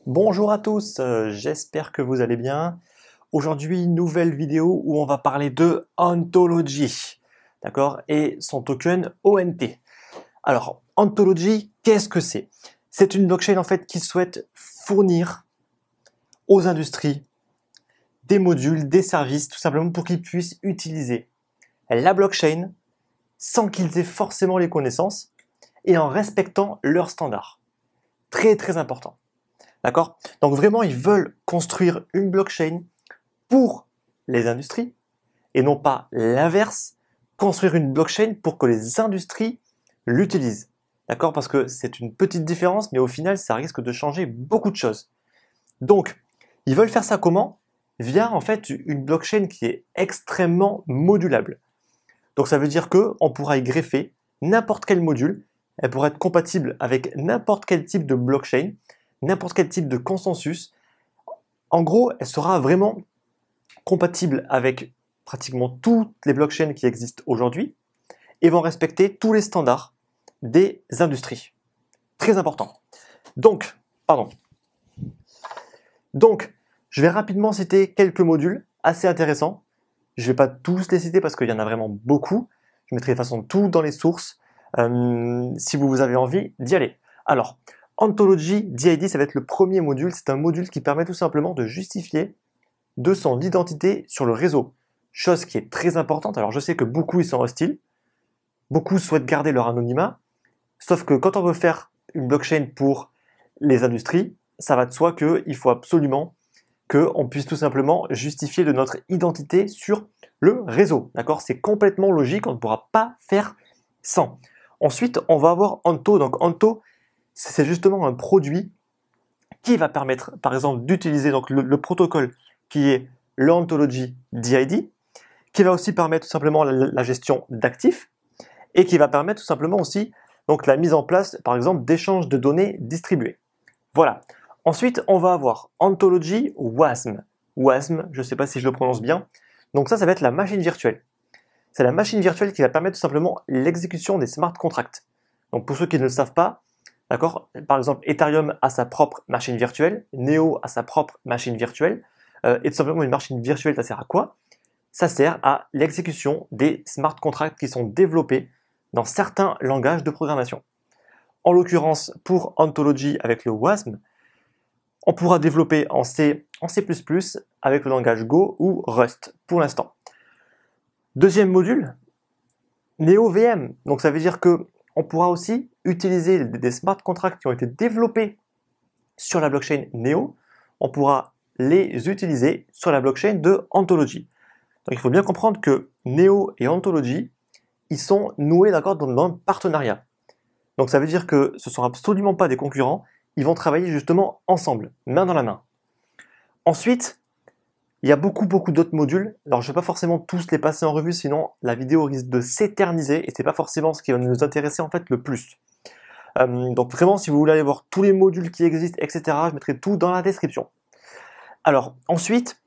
Bonjour à tous, j'espère que vous allez bien. Aujourd'hui, nouvelle vidéo où on va parler de Ontology, d'accord, et son token ONT. Alors, Ontology, qu'est-ce que c'est? C'est une blockchain en fait qui souhaite fournir aux industries des modules, des services, tout simplement pour qu'ils puissent utiliser la blockchain sans qu'ils aient forcément les connaissances et en respectant leurs standards. Très très important. D'accord? Donc vraiment, ils veulent construire une blockchain pour les industries et non pas l'inverse, construire une blockchain pour que les industries l'utilisent. D'accord? Parce que c'est une petite différence, mais au final, ça risque de changer beaucoup de choses. Donc, ils veulent faire ça comment? Via en fait une blockchain qui est extrêmement modulable. Donc ça veut dire qu'on pourra y greffer n'importe quel module, elle pourra être compatible avec n'importe quel type de blockchain, n'importe quel type de consensus. En gros, elle sera vraiment compatible avec pratiquement toutes les blockchains qui existent aujourd'hui et vont respecter tous les standards des industries. Très important. Donc, je vais rapidement citer quelques modules assez intéressants. Je ne vais pas tous les citer parce qu'il y en a vraiment beaucoup. Je mettrai de toute façon tout dans les sources si vous avez envie d'y aller. Alors, Ontology DID, ça va être le premier module. C'est un module qui permet tout simplement de justifier de son identité sur le réseau. Chose qui est très importante. Alors, je sais que beaucoup y sont hostiles. Beaucoup souhaitent garder leur anonymat. Sauf que quand on veut faire une blockchain pour les industries, ça va de soi qu'il faut absolument qu'on puisse tout simplement justifier de notre identité sur le réseau. D'accord? C'est complètement logique, on ne pourra pas faire sans. Ensuite, on va avoir Onto. Donc Onto, c'est justement un produit qui va permettre, par exemple, d'utiliser donc le protocole qui est le Ontology DID, qui va aussi permettre tout simplement la gestion d'actifs et qui va permettre tout simplement aussi donc la mise en place, par exemple, d'échanges de données distribués. Voilà. Ensuite, on va avoir Ontology WASM. WASM, je ne sais pas si je le prononce bien. Donc ça va être la machine virtuelle. C'est la machine virtuelle qui va permettre tout simplement l'exécution des smart contracts. Donc pour ceux qui ne le savent pas, d'accord, par exemple, Ethereum a sa propre machine virtuelle, Neo a sa propre machine virtuelle, et tout simplement une machine virtuelle, ça sert à quoi? Ça sert à l'exécution des smart contracts qui sont développés dans certains langages de programmation. En l'occurrence, pour Ontology avec le WASM, on pourra développer en C, en C++ avec le langage Go ou Rust pour l'instant. Deuxième module, NeoVM. Donc ça veut dire que on pourra aussi utiliser des smart contracts qui ont été développés sur la blockchain Neo. On pourra les utiliser sur la blockchain de Ontology. Donc il faut bien comprendre que Neo et Ontology, ils sont noués d'accord dans un partenariat. Donc ça veut dire que ce ne sont absolument pas des concurrents, ils vont travailler justement ensemble, main dans la main. Ensuite, il y a beaucoup d'autres modules. Alors je ne vais pas forcément tous les passer en revue, sinon la vidéo risque de s'éterniser et c'est pas forcément ce qui va nous intéresser en fait le plus. Donc vraiment, si vous voulez aller voir tous les modules qui existent, etc., je mettrai tout dans la description. Alors ensuite,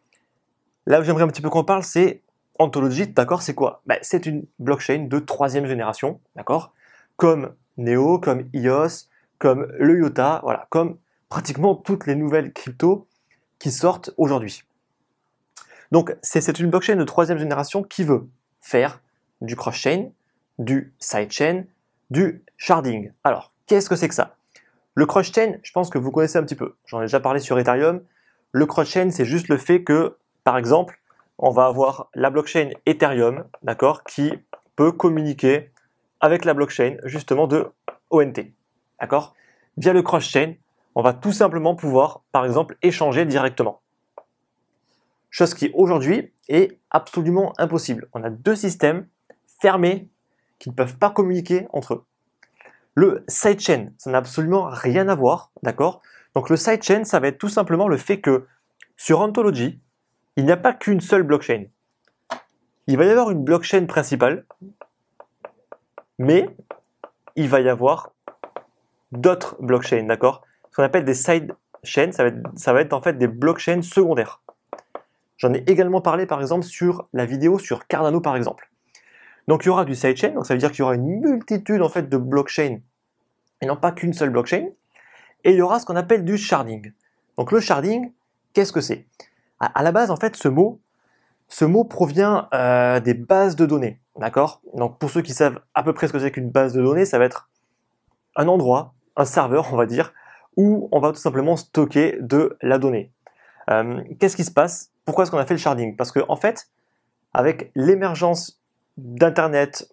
là où j'aimerais un petit peu qu'on parle, c'est Ontology, d'accord, c'est quoi? C'est une blockchain de 3e génération, d'accord, comme Neo, comme EOS, comme le IOTA, voilà, comme pratiquement toutes les nouvelles cryptos qui sortent aujourd'hui. Donc c'est une blockchain de 3e génération qui veut faire du cross-chain, du side-chain, du sharding. Alors, qu'est-ce que c'est que ça? Le cross-chain, je pense que vous connaissez un petit peu. J'en ai déjà parlé sur Ethereum. Le cross-chain, c'est juste le fait que, par exemple, on va avoir la blockchain Ethereum, d'accord, qui peut communiquer avec la blockchain justement de ONT, d'accord? Via le cross-chain, on va tout simplement pouvoir, par exemple, échanger directement. Chose qui aujourd'hui est absolument impossible. On a deux systèmes fermés qui ne peuvent pas communiquer entre eux. Le sidechain, ça n'a absolument rien à voir, d'accord? Donc le sidechain, ça va être tout simplement le fait que sur Ontology, il n'y a pas qu'une seule blockchain. Il va y avoir une blockchain principale, mais il va y avoir d'autres blockchains, d'accord? Ce qu'on appelle des sidechains, ça va être en fait des blockchains secondaires. J'en ai également parlé par exemple sur la vidéo sur Cardano par exemple. Donc il y aura du sidechain, donc ça veut dire qu'il y aura une multitude en fait de blockchains et non pas qu'une seule blockchain. Et il y aura ce qu'on appelle du sharding. Donc le sharding, qu'est-ce que c'est? À la base, en fait, ce mot provient des bases de données, d'accord? Donc pour ceux qui savent à peu près ce que c'est qu'une base de données, ça va être un endroit, un serveur, on va dire, où on va tout simplement stocker de la donnée. Qu'est-ce qui se passe? Pourquoi est-ce qu'on a fait le sharding? Parce que en fait, avec l'émergence d'Internet,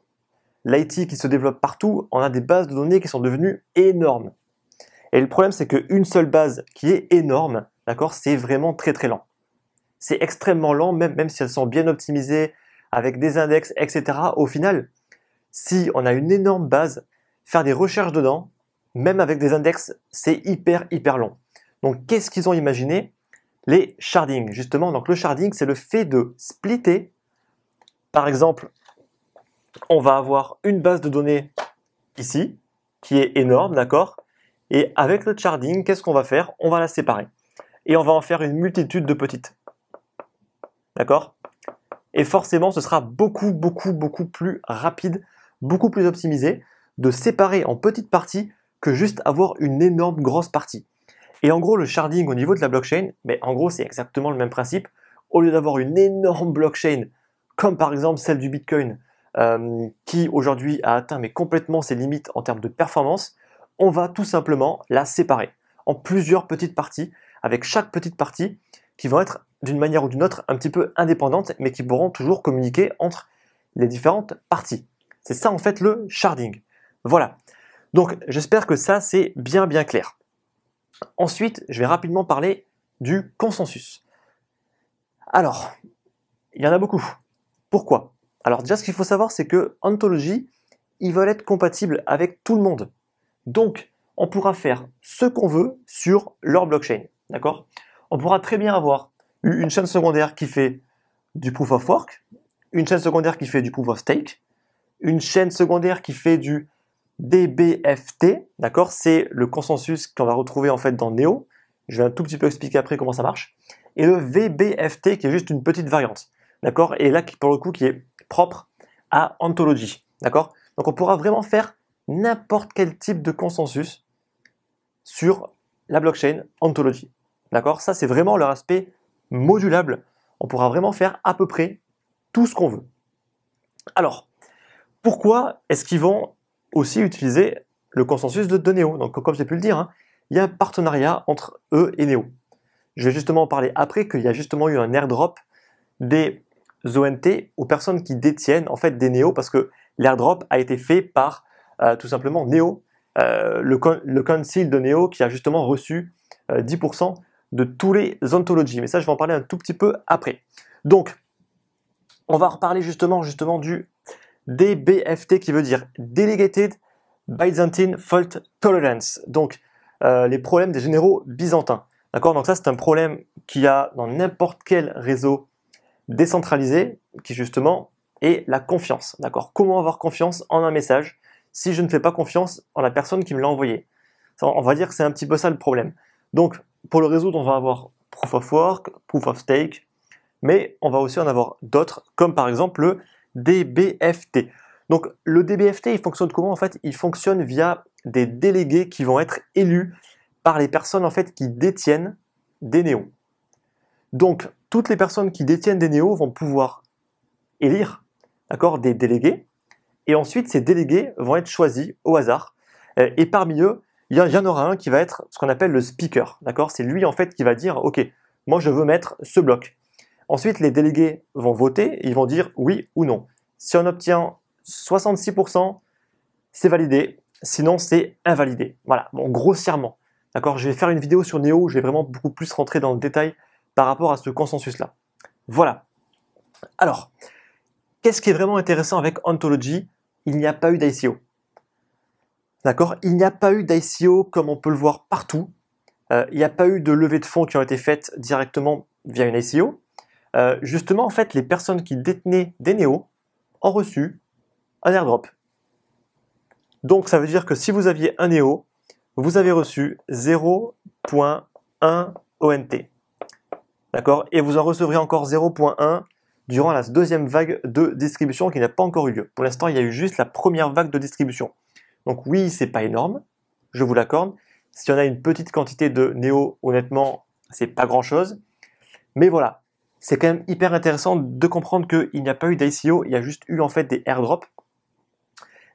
l'IT qui se développe partout, on a des bases de données qui sont devenues énormes. Et le problème, c'est qu'une seule base qui est énorme, d'accord, c'est vraiment très très lent. C'est extrêmement lent, même si elles sont bien optimisées, avec des index, etc. Au final, si on a une énorme base, faire des recherches dedans, même avec des index, c'est hyper long. Donc qu'est-ce qu'ils ont imaginé? Les sharding, justement. Donc le sharding, c'est le fait de splitter. Par exemple, on va avoir une base de données ici, qui est énorme, d'accord? Et avec le sharding, qu'est-ce qu'on va faire? On va la séparer. Et on va en faire une multitude de petites. D'accord? Et forcément, ce sera beaucoup plus rapide, beaucoup plus optimisé de séparer en petites parties que juste avoir une énorme grosse partie. Et en gros, le sharding au niveau de la blockchain, en gros, c'est exactement le même principe. Au lieu d'avoir une énorme blockchain, comme par exemple celle du Bitcoin, qui aujourd'hui a atteint complètement ses limites en termes de performance, on va tout simplement la séparer en plusieurs petites parties, avec chaque petite partie qui vont être d'une manière ou d'une autre un petit peu indépendantes, mais qui pourront toujours communiquer entre les différentes parties. C'est ça en fait le sharding. Voilà. Donc j'espère que ça c'est bien clair. Ensuite, je vais rapidement parler du consensus. Alors, il y en a beaucoup. Pourquoi? Alors déjà, ce qu'il faut savoir, c'est que Ontology, ils veulent être compatibles avec tout le monde. Donc, on pourra faire ce qu'on veut sur leur blockchain. D'accord? On pourra très bien avoir une chaîne secondaire qui fait du proof of work, une chaîne secondaire qui fait du proof of stake, une chaîne secondaire qui fait du DBFT, d'accord? C'est le consensus qu'on va retrouver en fait dans Neo. Je vais un tout petit peu expliquer après comment ça marche. Et le VBFT qui est juste une petite variante, d'accord? Et là, pour le coup, qui est propre à Ontology, d'accord? Donc on pourra vraiment faire n'importe quel type de consensus sur la blockchain Ontology, d'accord? Ça, c'est vraiment leur aspect modulable. On pourra vraiment faire à peu près tout ce qu'on veut. Alors, pourquoi est-ce qu'ils vont aussi utiliser le consensus de Neo? Donc, comme j'ai pu le dire, il y a un partenariat entre eux et Neo. Je vais justement en parler après qu'il y a justement eu un airdrop des ONT aux personnes qui détiennent en fait des Neo, parce que l'airdrop a été fait par tout simplement Neo, le council de Neo qui a justement reçu 10% de tous les ontologies. Mais ça, je vais en parler un tout petit peu après. Donc, on va reparler justement du DBFT qui veut dire Delegated Byzantine Fault Tolerance. Donc, les problèmes des généraux byzantins. D'accord? Donc ça, c'est un problème qu'il y a dans n'importe quel réseau décentralisé qui justement est la confiance. D'accord? Comment avoir confiance en un message si je ne fais pas confiance en la personne qui me l'a envoyé? On va dire que c'est un petit peu ça le problème. Donc, pour le résoudre, on va avoir Proof of Work, Proof of Stake, mais on va aussi en avoir d'autres, comme par exemple le DBFT. Donc, le DBFT, il fonctionne comment? En fait, il fonctionne via des délégués qui vont être élus par les personnes en fait qui détiennent des néos. Donc, toutes les personnes qui détiennent des néos vont pouvoir élire, d'accord, des délégués, et ensuite ces délégués vont être choisis au hasard, et parmi eux, il y en aura un qui va être ce qu'on appelle le speaker, d'accord? C'est lui en fait qui va dire, ok, moi je veux mettre ce bloc. Ensuite, les délégués vont voter, et ils vont dire oui ou non. Si on obtient 66%, c'est validé, sinon c'est invalidé. Voilà, bon, grossièrement. D'accord, je vais faire une vidéo sur Neo, je vais vraiment beaucoup plus rentrer dans le détail par rapport à ce consensus-là. Voilà. Alors, qu'est-ce qui est vraiment intéressant avec Ontology? Il n'y a pas eu d'ICO. D'accord? Il n'y a pas eu d'ICO comme on peut le voir partout. Il n'y a pas eu de levée de fonds qui ont été faites directement via une ICO. Justement, en fait, les personnes qui détenaient des Neo ont reçu un airdrop. Donc, ça veut dire que si vous aviez un Neo, vous avez reçu 0.1 ONT. D'accord? Et vous en recevrez encore 0.1 durant la deuxième vague de distribution qui n'a pas encore eu lieu. Pour l'instant, il y a eu juste la première vague de distribution. Donc oui, c'est pas énorme, je vous l'accorde. Si on a une petite quantité de Neo, honnêtement, c'est pas grand-chose. Mais voilà, c'est quand même hyper intéressant de comprendre qu'il n'y a pas eu d'ICO, il y a juste eu en fait des airdrops,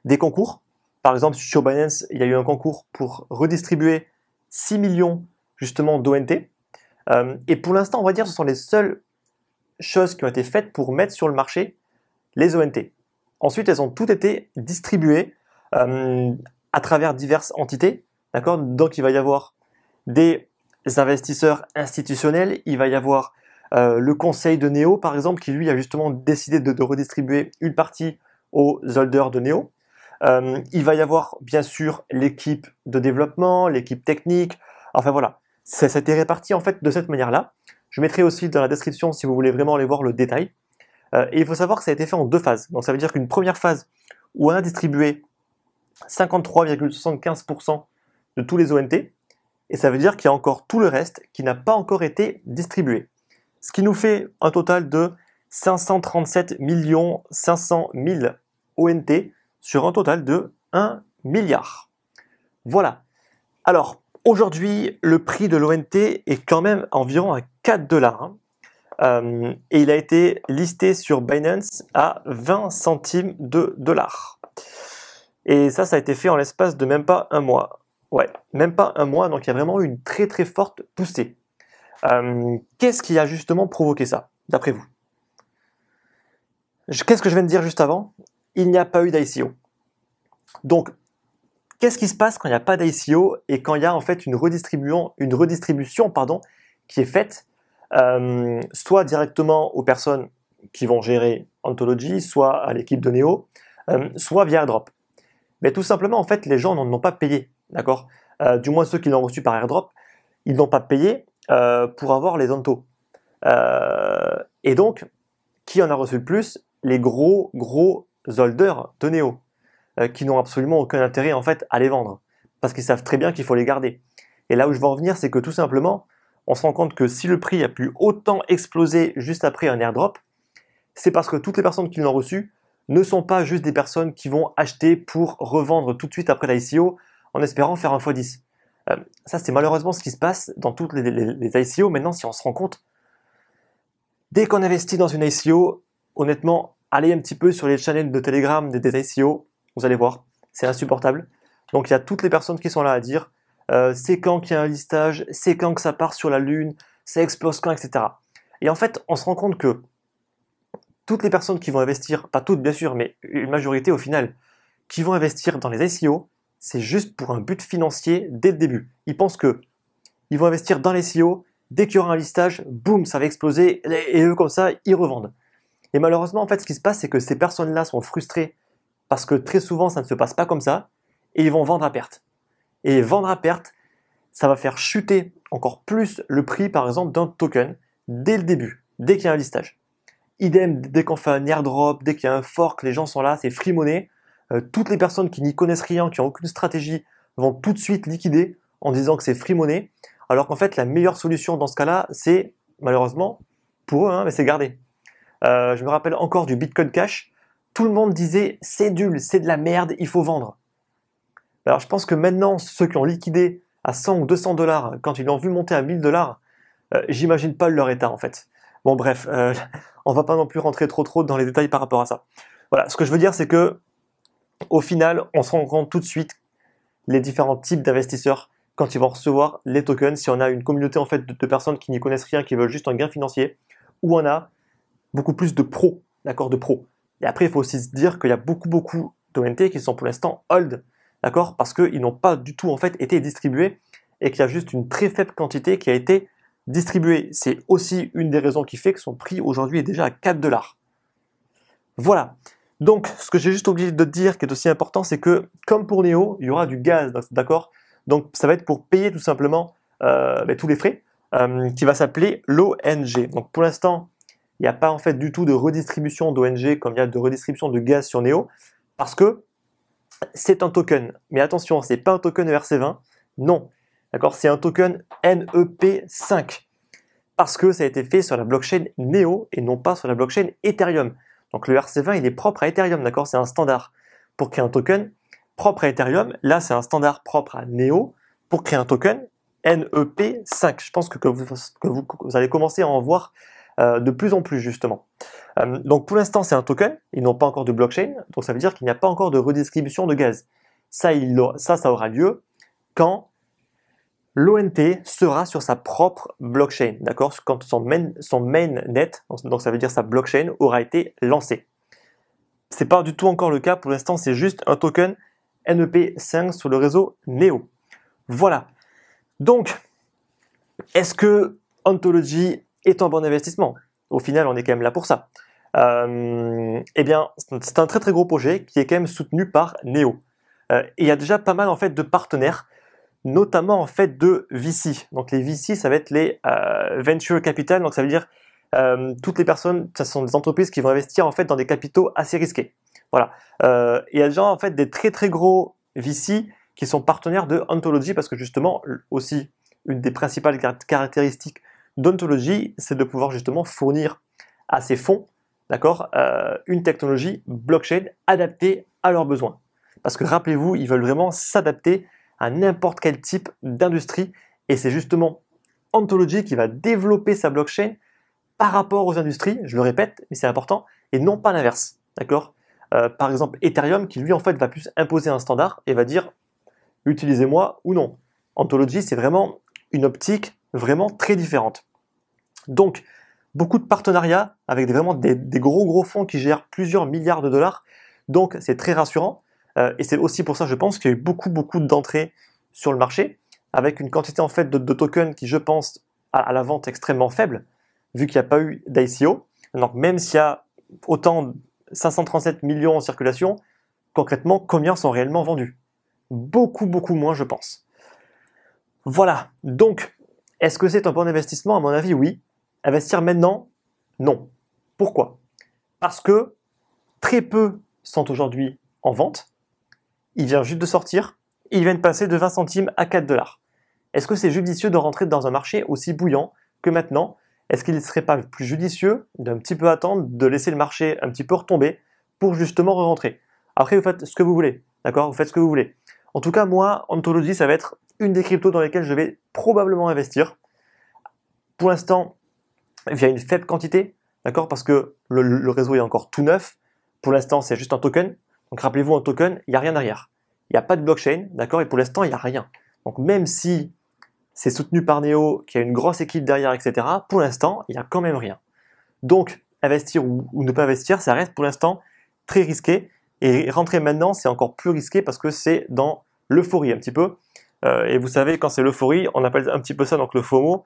des concours. Par exemple, sur Binance, il y a eu un concours pour redistribuer 6 millions justement d'ONT. Et pour l'instant, on va dire que ce sont les seules choses qui ont été faites pour mettre sur le marché les ONT. Ensuite, elles ont toutes été distribuées à travers diverses entités. D'accord ? Donc, il va y avoir des investisseurs institutionnels, il va y avoir le conseil de Neo, par exemple, qui lui a justement décidé de redistribuer une partie aux holders de Neo. Il va y avoir bien sûr l'équipe de développement, l'équipe technique, enfin voilà, ça a été réparti en fait de cette manière-là. Je mettrai aussi dans la description si vous voulez vraiment aller voir le détail. Et il faut savoir que ça a été fait en deux phases. Donc ça veut dire qu'une première phase où on a distribué 53,75% de tous les ONT, et ça veut dire qu'il y a encore tout le reste qui n'a pas encore été distribué. Ce qui nous fait un total de 537 500 000 ONT sur un total de 1 milliard. Voilà. Alors, aujourd'hui, le prix de l'ONT est quand même environ à 4 $. Et il a été listé sur Binance à 20 centimes de dollars. Et ça a été fait en l'espace de même pas un mois. Ouais, même pas un mois, donc il y a vraiment eu une très très forte poussée. Qu'est-ce qui a justement provoqué ça, d'après vous? Qu'est-ce que je viens de dire juste avant? Il n'y a pas eu d'ICO. Donc, qu'est-ce qui se passe quand il n'y a pas d'ICO et quand il y a en fait une redistribution qui est faite soit directement aux personnes qui vont gérer Ontology, soit à l'équipe de Neo, soit via airdrop. Mais tout simplement, en fait, les gens n'en ont pas payé, d'accord? Du moins ceux qui l'ont reçu par airdrop, ils n'ont pas payé pour avoir les Onto. Et donc, qui en a reçu le plus? Les gros holders de Neo, qui n'ont absolument aucun intérêt en fait à les vendre, parce qu'ils savent très bien qu'il faut les garder. Et là où je veux en venir, c'est que tout simplement, on se rend compte que si le prix a pu autant exploser juste après un airdrop, c'est parce que toutes les personnes qui l'ont reçu ne sont pas juste des personnes qui vont acheter pour revendre tout de suite après l'ICO en espérant faire un x10. Ça, c'est malheureusement ce qui se passe dans toutes les ICO. Maintenant, si on se rend compte, dès qu'on investit dans une ICO, honnêtement, allez un petit peu sur les channels de Telegram des ICO, vous allez voir, c'est insupportable. Donc il y a toutes les personnes qui sont là à dire c'est quand qu'il y a un listage, c'est quand que ça part sur la lune, ça explose quand, etc. Et en fait, on se rend compte que toutes les personnes qui vont investir, pas toutes bien sûr, mais une majorité au final, qui vont investir dans les ICO, c'est juste pour un but financier dès le début. Ils pensent que ils vont investir dans les ICO, dès qu'il y aura un listage, boum, ça va exploser, et eux comme ça, ils revendent. Et malheureusement, en fait, ce qui se passe, c'est que ces personnes-là sont frustrées parce que très souvent, ça ne se passe pas comme ça, et ils vont vendre à perte. Et vendre à perte, ça va faire chuter encore plus le prix, par exemple, d'un token dès le début, dès qu'il y a un listage. Idem, dès qu'on fait un airdrop, dès qu'il y a un fork, les gens sont là, c'est free money. Toutes les personnes qui n'y connaissent rien, qui n'ont aucune stratégie, vont tout de suite liquider en disant que c'est free money, alors qu'en fait, la meilleure solution dans ce cas-là, c'est, malheureusement, pour eux, mais c'est garder. Je me rappelle encore du Bitcoin Cash, tout le monde disait c'est nul, c'est de la merde, il faut vendre. Alors je pense que maintenant, ceux qui ont liquidé à 100 ou 200 $, quand ils l'ont vu monter à 1000 $, j'imagine pas leur état en fait. Bon bref, on va pas non plus rentrer trop dans les détails par rapport à ça. Voilà, ce que je veux dire c'est que au final, on se rend compte tout de suite les différents types d'investisseurs quand ils vont recevoir les tokens, si on a une communauté en fait de personnes qui n'y connaissent rien, qui veulent juste un gain financier, ou on a beaucoup plus de pros, d'accord, de pros. Et après, il faut aussi se dire qu'il y a beaucoup d'ONT qui sont pour l'instant hold, d'accord, parce qu'ils n'ont pas du tout en fait été distribués et qu'il y a juste une très faible quantité qui a été distribuée. C'est aussi une des raisons qui fait que son prix aujourd'hui est déjà à 4 $. Voilà. Donc, ce que j'ai juste oublié de dire qui est aussi important, c'est que comme pour Neo, il y aura du gaz, d'accord. Donc, ça va être pour payer tout simplement tous les frais, qui va s'appeler l'ONG. Donc, pour l'instant, il n'y a pas en fait du tout de redistribution d'ONG comme il y a de redistribution de gaz sur Neo, parce que c'est un token. Mais attention, c'est pas un token ERC20, non. D'accord, c'est un token NEP5, parce que ça a été fait sur la blockchain Neo et non pas sur la blockchain Ethereum. Donc le ERC20, il est propre à Ethereum, d'accord, c'est un standard pour créer un token propre à Ethereum. Là, c'est un standard propre à Neo pour créer un token NEP5. Je pense que vous allez commencer à en voir de plus en plus justement. Donc pour l'instant c'est un token, ils n'ont pas encore de blockchain, donc ça veut dire qu'il n'y a pas encore de redistribution de gaz. Ça aura lieu quand l'ONT sera sur sa propre blockchain, d'accord? Quand son mainnet, donc ça veut dire sa blockchain, aura été lancé. C'est pas du tout encore le cas, pour l'instant c'est juste un token NEP5 sur le réseau Neo. Voilà. Donc, est-ce que Ontology est un bon investissement? Au final, on est quand même là pour ça. Eh bien, c'est un très très gros projet qui est quand même soutenu par Neo. Et il y a déjà pas mal en fait de partenaires, notamment en fait de VC. Donc les VC, ça va être les venture capital. Donc ça veut dire toutes les personnes, ce sont des entreprises qui vont investir en fait dans des capitaux assez risqués. Voilà. Il y a déjà en fait des très très gros VC qui sont partenaires de Ontology parce que justement aussi une des principales caractéristiques d'Ontology, c'est de pouvoir justement fournir à ces fonds, d'accord, une technologie blockchain adaptée à leurs besoins. Parce que rappelez-vous, ils veulent vraiment s'adapter à n'importe quel type d'industrie et c'est justement Ontology qui va développer sa blockchain par rapport aux industries, je le répète, mais c'est important, et non pas l'inverse, d'accord. Par exemple, Ethereum qui lui en fait va plus imposer un standard et va dire utilisez-moi ou non. Ontology, c'est vraiment une optique vraiment très différente. Donc, beaucoup de partenariats avec vraiment des gros fonds qui gèrent plusieurs milliards de dollars. Donc, c'est très rassurant. Et c'est aussi pour ça, je pense, qu'il y a eu beaucoup d'entrées sur le marché, avec une quantité en fait de tokens qui, je pense, à la vente extrêmement faible, vu qu'il n'y a pas eu d'ICO. Donc, même s'il y a autant 537 millions en circulation, concrètement, combien sont réellement vendus? Beaucoup moins, je pense. Voilà. Donc, est-ce que c'est un bon investissement? À mon avis, oui. Investir maintenant? Non. Pourquoi? Parce que très peu sont aujourd'hui en vente. Il vient juste de sortir. Il vient de passer de 20 centimes à 4 dollars. Est-ce que c'est judicieux de rentrer dans un marché aussi bouillant que maintenant? Est-ce qu'il ne serait pas plus judicieux d'un petit peu attendre, de laisser le marché un petit peu retomber pour justement re-rentrer? Après, vous faites ce que vous voulez. D'accord? Vous faites ce que vous voulez. En tout cas, moi, Ontology, ça va être une des cryptos dans lesquelles je vais probablement investir. Pour l'instant, via une faible quantité, d'accord, parce que le réseau est encore tout neuf. Pour l'instant, c'est juste un token. Donc rappelez-vous, un token, il n'y a rien derrière. Il n'y a pas de blockchain, d'accord, et pour l'instant, il n'y a rien. Donc même si c'est soutenu par Neo, qui a une grosse équipe derrière, etc., pour l'instant, il n'y a quand même rien. Donc, investir ou ne pas investir, ça reste pour l'instant très risqué. Et rentrer maintenant, c'est encore plus risqué parce que c'est dans l'euphorie un petit peu. Et vous savez, quand c'est l'euphorie, on appelle un petit peu ça donc le FOMO.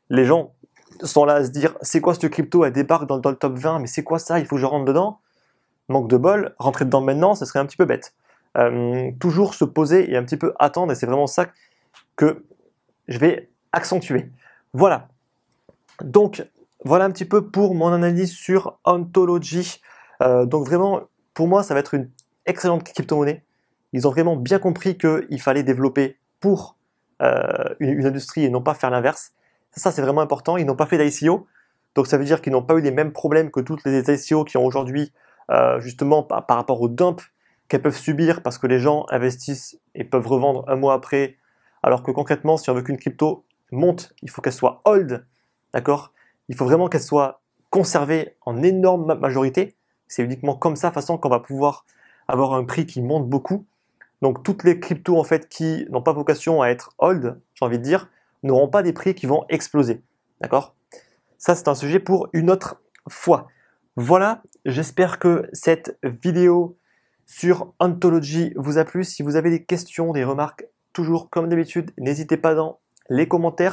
Les gens sont là à se dire, c'est quoi cette crypto? Elle débarque dans le top 20, mais c'est quoi ça? Il faut que je rentre dedans. Manque de bol, rentrer dedans maintenant, ce serait un petit peu bête. Toujours se poser et un petit peu attendre, et c'est vraiment ça que je vais accentuer. Voilà. Donc, voilà un petit peu pour mon analyse sur Ontology. Donc vraiment, pour moi, ça va être une excellente crypto-monnaie. Ils ont vraiment bien compris qu'il fallait développer pour une industrie et non pas faire l'inverse. Ça, c'est vraiment important. Ils n'ont pas fait d'ICO. Donc, ça veut dire qu'ils n'ont pas eu les mêmes problèmes que toutes les ICO qui ont aujourd'hui, justement, par rapport au dump qu'elles peuvent subir parce que les gens investissent et peuvent revendre un mois après. Alors que concrètement, si on veut qu'une crypto monte, il faut qu'elle soit hold. D'accord? Il faut vraiment qu'elle soit conservée en énorme majorité. C'est uniquement comme ça, façon qu'on va pouvoir avoir un prix qui monte beaucoup. Donc toutes les cryptos en fait qui n'ont pas vocation à être hold, j'ai envie de dire, n'auront pas des prix qui vont exploser. D'accord? Ça, c'est un sujet pour une autre fois. Voilà, j'espère que cette vidéo sur Ontology vous a plu. Si vous avez des questions, des remarques, toujours comme d'habitude, n'hésitez pas dans les commentaires.